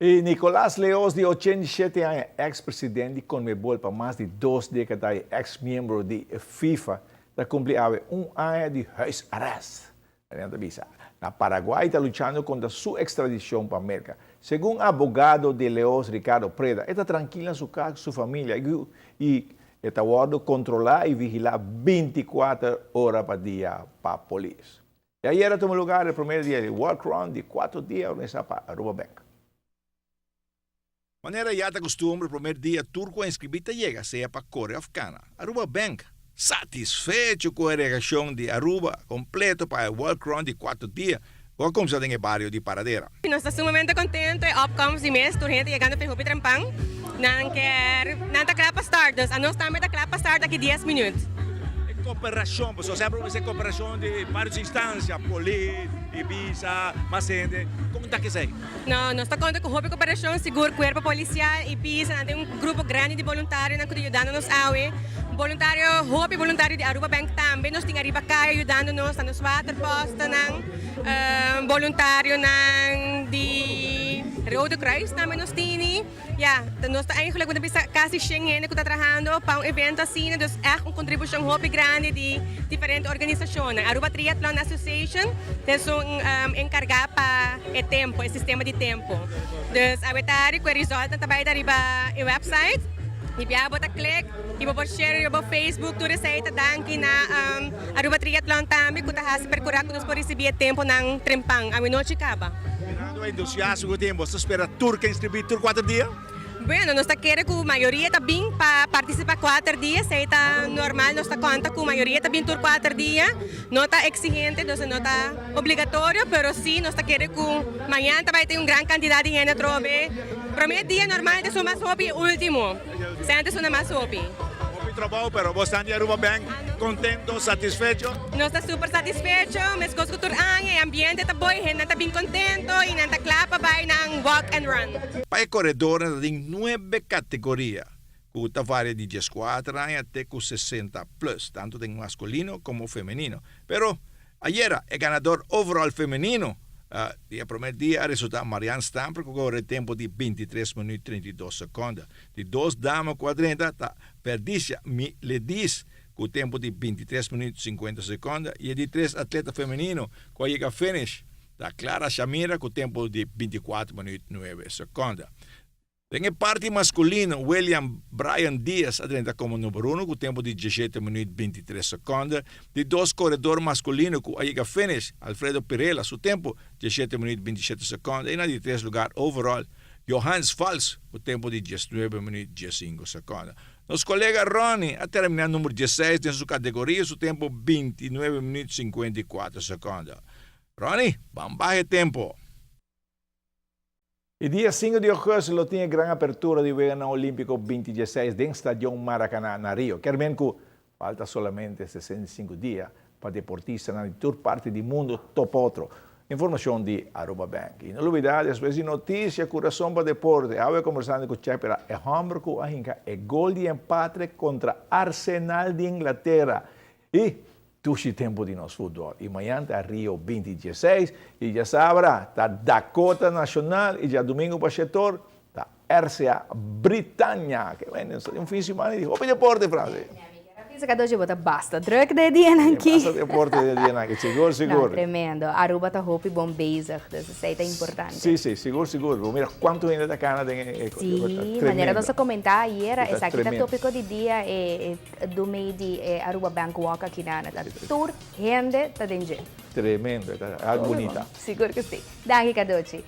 E Nicolás Leos, de 87 anos, ex-presidente de Conmebol por mais de 2 décadas, ex-membro de FIFA, está cumprindo ano de huisarrest. Na Paraguai está lutando contra sua extradição para a América. Segundo o advogado de Leos, Ricardo Preda, está tranquilo em sua casa, sua família e está guardando controlar e vigilar 24 horas por dia para a polícia. E ayer tomou lugar o primeiro dia de walk around de 4 dias organizado para Aruba Bank. Maneira já costumbre, o primeiro dia turco a inscribita chega, seja para Coreia Africana. Aruba Bank, satisfeito com a reação de Aruba, completo para o walk around de 4 dias, como se tem em barrio de Paradera. Nós estamos sumamente contentes, opkomst die meeste door gente chegando para Hopi Trampang. Não está claro para start, dus nós também está claro para start daqui 10 minutos. Cooperação, pessoal, sempre vai ser cooperação de várias instâncias, polícia, Ibiza, Macende, como está que sei? Não, nós estamos contando com Hopi Cooperação, seguro, corpo policial, Ibiza, tem grupo grande de voluntários que estão ajudando-nos a voluntário, Hopi voluntário de Aruba Bank também, nós temos Arriba Caio ajudando-nos, nos waterposten, voluntário de Rode Kruis também nós temos. Ja, nós estamos eigenlijk quase 100 gente que está trabalhando para evento assim, então é uma contribuição Hopi grande de diferentes organizações. Aruba Triathlon Association, é encarregada para o tempo, o sistema de tempo. Então, a vetário que o resultado também está no website. E via bota click, e vou share no Facebook, tudo isso aí tá dando na Aruba Triathlon também, que tá percorrendo nós por receber tempo ng Trempang, a noite acaba. Mirando o entusiasmo que temos, você espera turca inscrever por 4 dias? Bueno, nós queremos que a maioria também para participar 4 dias, isso está normal, nós conta com a maioria também por 4 dias, não está exigente, não está obrigatório, mas sim, nós queremos que amanhã também tem grande quantidade de gente trobe. Primeiro dia normal é o mais hopi, último, sempre é o mais hopi. Trabalho, pero vos están de Aruba Bank contento, satisfecho? Nós estamos super satisfeitos, mas com o o ambiente está bom, a gente está bem contento e não está claro para ir walk and run. Para o corredor tem 9 categorias, que varia de 14 anos até 60 plus, tanto tem masculino como feminino. Pero ayer el ganador overall feminino, el primer día resulta Marianne Stamper, que corre el tiempo de 23 minutos y 32 segundos. De 2 damas 40, Perdicia Ledis, com o tempo de 23 minutos e 50 segundos. E de 3 atletas femininos, que chega a finish, da Clara Chamira, com o tempo de 24 minutos e 9 segundos. Tem a parte masculina, William Brian Diaz, atleta como número 1, com o tempo de 17 minutos e 23 segundos. De 2 corredores masculinos, que chega a finish, Alfredo Pirela, seu tempo, 17 minutos e 27 segundos. E na de 3 lugar, overall, Johannes Fals, com o tempo de 19 minutos e 15 segundos. Nosso colega Ronnie, a terminar número 16 em sua categoria, seu tempo 29 minutos e 54 segundos. Ronnie, vamos baixar tempo. E dia 5 de agosto, tinha grande abertura do Verão Olímpico 2016 no Estádio Maracanã, na Rio. Quer dizer que falta somente 65 dias para deportistas na toda parte do mundo top outro. Informação de Aruba Bank. E não novidade, depois de notícia, coração para deporte. Eu conversando com o Chefe, é Hamburgo, a gente é gol de empate contra Arsenal de Inglaterra. E tudo tempo de nosso futebol. E amanhã está Rio 2016, e já sabrá, está Dakota Nacional, e já domingo para o setor, está RCA Britânia, que vem um fim de semana e diz, Hopi Deporte, Francis. Pensa que hoje bota basta druk de dia aqui. Basta deporte de dia aqui, seguro. Tremendo. Aruba tá Hopi bom bezig, dus isso aí tá importante. Sim, seguro. Mira quanto gente da cana tem. Sim, maneira nossa comentar ayer, essa aqui tá tópico de dia do meio de Aruba Bank Walk aqui na tour, gente tá dentro. Tremendo, tá bonita. Seguro que sim. Daqui Kadochi.